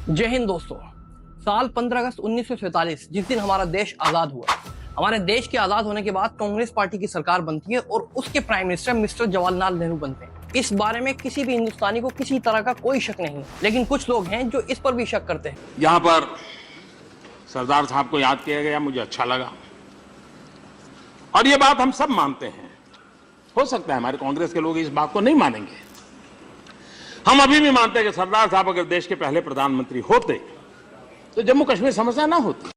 जय हिंद दोस्तों। साल 15 अगस्त 1947 जिस दिन हमारा देश आजाद हुआ, हमारे देश के आजाद होने के बाद कांग्रेस पार्टी की सरकार बनती है और उसके prime minister mister Jawaharlal Nehru बनते हैं। इस बारे में किसी भी हिंदुस्तानी को किसी तरह का कोई शक नहीं है, लेकिन कुछ लोग हैं जो इस पर भी शक करते हैं। यहाँ पर सरदार साहब को याद किया गया, मुझे अच्छा लगा और ये बात हम सब मानते हैं। हो सकता है हमारे कांग्रेस के लोग इस बात को नहीं मानेंगे। हम अभी भी मानते हैं कि सरदार साहब अगर देश के पहले प्रधानमंत्री होते तो जम्मू कश्मीर समस्या ना होती।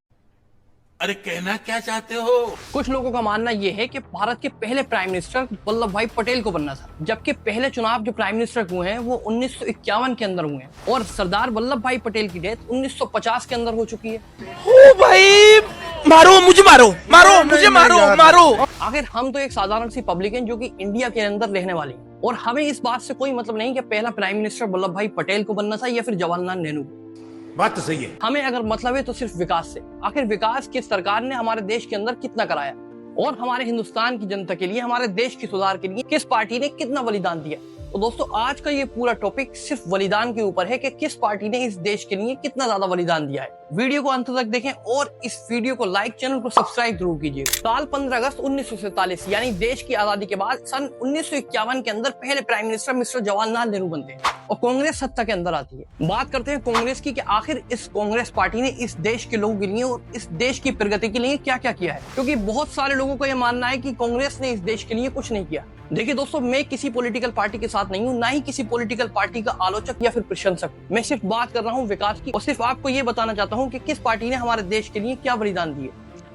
अरे कहना क्या चाहते हो? कुछ लोगों का मानना यह है कि भारत के पहले प्राइम मिनिस्टर वल्लभ भाई पटेल को बनना था, जबकि पहले चुनाव जो प्राइम मिनिस्टर हुए हैं वो 1951 के अंदर हुए हैं और सरदार वल्लभ भाई पटेल की डेथ 1950 के अंदर हो चुकी है। ओ भाई, मारो मुझे, मारो मारो मुझे, मारो मारो। आखिर हम तो एक साधारण सी पब्लिक हैं जो कि इंडिया के अंदर रहने वाली हैं और हमें इस बात से कोई मतलब नहीं कि पहला प्राइम मिनिस्टर वल्लभ भाई पटेल को बनना था या फिर जवाहरलाल नेहरू। बात तो सही है। हमें अगर मतलब है तो सिर्फ विकास से। आखिर विकास किस सरकार ने हमारे देश के अंदर कितना कराया और हमारे हिंदुस्तान की जनता के लिए, हमारे देश के सुधार के लिए किस पार्टी ने कितना बलिदान दिया। तो दोस्तों, आज का ये पूरा टॉपिक सिर्फ बलिदान के ऊपर है कि किस पार्टी ने इस देश के लिए कितना ज्यादा बलिदान दिया है। वीडियो को अंत तक देखें और इस वीडियो को लाइक, चैनल को सब्सक्राइब जरूर कीजिए। साल 15 अगस्त 1947 यानी देश की आजादी के बाद सन 1951 के अंदर पहले prime minister mister Jawaharlal Nehru बनते हैं और कांग्रेस सत्ता के अंदर आती है। बात करते हैं कांग्रेस की कि आखिर इस कांग्रेस पार्टी ने इस देश के लोगों के लिए और इस देश की प्रगति के लिए क्या क्या किया है, क्योंकि बहुत सारे लोगों का यह मानना है कि कांग्रेस ने इस देश के लिए कुछ नहीं किया। देखिए दोस्तों, मैं किसी पॉलिटिकल पार्टी के साथ नहीं हूँ, ना ही किसी पॉलिटिकल पार्टी का आलोचक या फिर प्रशंसक। मैं सिर्फ बात कर रहा हूँ विकास की और सिर्फ आपको ये बताना चाहता हूँ कि किस पार्टी ने हमारे देश के लिए क्या बलिदान दिए।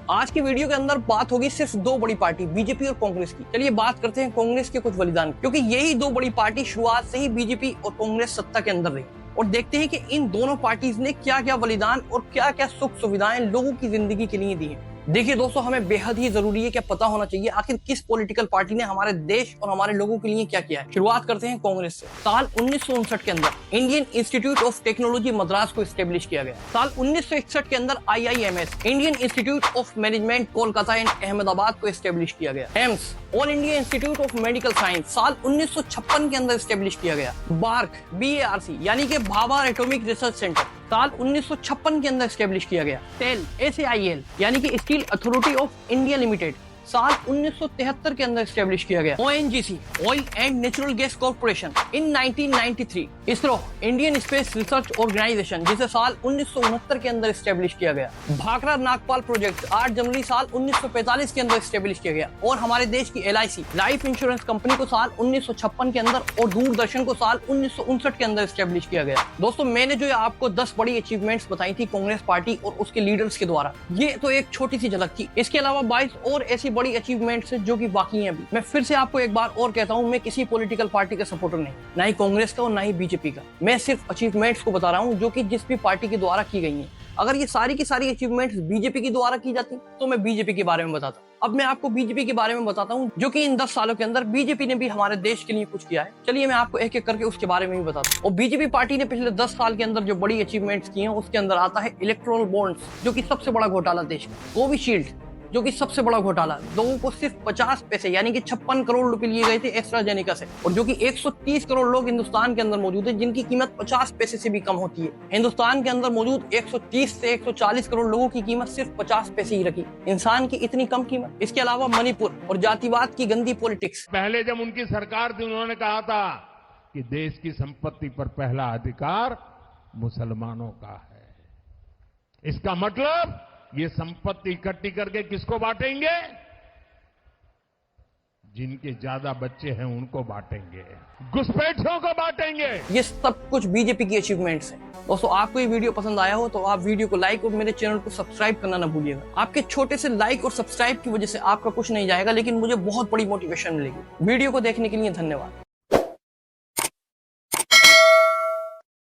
आज की वीडियो के अंदर बात होगी सिर्फ दो बड़ी पार्टी, बीजेपी और कांग्रेस की। चलिए बात करते हैं कांग्रेस के कुछ बलिदान, क्योंकि यही दो बड़ी पार्टी शुरुआत से ही बीजेपी और कांग्रेस सत्ता के अंदर रही, और देखते हैं कि इन दोनों पार्टीज ने क्या क्या बलिदान और क्या क्या सुख सुविधाएं लोगों की जिंदगी के लिए दी है। देखिए दोस्तों, हमें बेहद ही जरूरी है कि पता होना चाहिए आखिर किस पॉलिटिकल पार्टी ने हमारे देश और हमारे लोगों के लिए क्या किया है। शुरुआत करते हैं कांग्रेस से। साल 1959 के अंदर Indian institute of technology Madras को एस्टेब्लिश किया गया। साल 1961 के अंदर IIMS Indian institute of management Kolkata and Ahmedabad को एस्टेब्लिश किया गया। AIIMS all India institute of medical science साल 1956 के अंदर एस्टेब्लिश किया गया। BARC यानी कि भाभा एटॉमिक रिसर्च सेंटर साल 1956 के अंदर एस्टेब्लिश किया गया। SAIL यानी कि steel authority of India limited साल 1973 के अंदर एस्टेब्लिश किया गया। ONGC oil and natural gas corporation in 1993। ISRO Indian space research organisation जिसे साल 1969 के अंदर एस्टेब्लिश किया गया। भाखड़ा नागपाल प्रोजेक्ट 8 जनवरी साल 1945 के अंदर एस्टेब्लिश किया गया। और हमारे देश की LIC लाइफ इंश्योरेंस कंपनी को साल 1956 के अंदर और दूरदर्शन को साल 1959 के अंदर एस्टेब्लिश किया गया। दोस्तों, मैंने जो आपको 10 बड़ी अचीवमेंट्स बताई थी कांग्रेस पार्टी और उसके लीडर्स के द्वारा, ये तो एक छोटी सी झलक थी। इसके अलावा 22 और ऐसी बड़ी अचीवमेंट्स जो कि बाकी हैं अभी। मैं फिर से आपको एक बार और कहता हूं, मैं किसी पॉलिटिकल पार्टी का सपोर्टर नहीं, ना ही कांग्रेस का और ना ही बीजेपी का। मैं सिर्फ अचीवमेंट्स को बता रहा हूं जो कि जिस भी पार्टी के द्वारा की गई हैं। अगर ये सारी की सारी अचीवमेंट्स बीजेपी के द्वारा की जाती तो मैं बीजेपी के बारे में बताता। अब मैं आपको बीजेपी के बारे में बताता हूं जो कि इन 10 सालों के अंदर बीजेपी ने भी हमारे देश के लिए कुछ किया है। चलिए मैं आपको एक एक करके उसके बारे में भी बताता हूं। और बीजेपी पार्टी ने पिछले 10 साल के अंदर जो बड़ी अचीवमेंट्स की हैं उसके अंदर आता है इलेक्टोरल बॉन्ड्स, जो कि सबसे बड़ा घोटाला देश का। कोविशील्ड जो कि सबसे बड़ा घोटाला, लोगों को सिर्फ 50 पैसे यानी कि 56 करोड़ रुपए लिए गए थे एस्ट्राजेनेका से, और जो कि 130 करोड़ लोग हिंदुस्तान के अंदर मौजूद है जिनकी कीमत 50 पैसे से भी कम होती है। हिंदुस्तान के अंदर मौजूद 130 से 140 करोड़ लोगों की कीमत सिर्फ 50 पैसे ही रखी। इंसान की इतनी कम कीमत। इसके अलावा मणिपुर और जातिवाद की गंदी पॉलिटिक्स। पहले जब उनकी सरकार थी उन्होंने कहा था कि देश की संपत्ति पर पहला अधिकार मुसलमानों का है। इसका मतलब ये संपत्ति इकट्ठी करके किसको बांटेंगे? जिनके ज्यादा बच्चे हैं उनको बांटेंगे, घुसपैठियों को बांटेंगे। ये सब कुछ बीजेपी की अचीवमेंट्स हैं। दोस्तों, आपको ये वीडियो पसंद आया हो तो आप वीडियो को लाइक और मेरे चैनल को सब्सक्राइब करना ना भूलिएगा। आपके छोटे से लाइक और सब्सक्राइब की वजह से आपका कुछ नहीं जाएगा, लेकिन मुझे बहुत बड़ी मोटिवेशन मिलेगी। वीडियो को देखने के लिए धन्यवाद।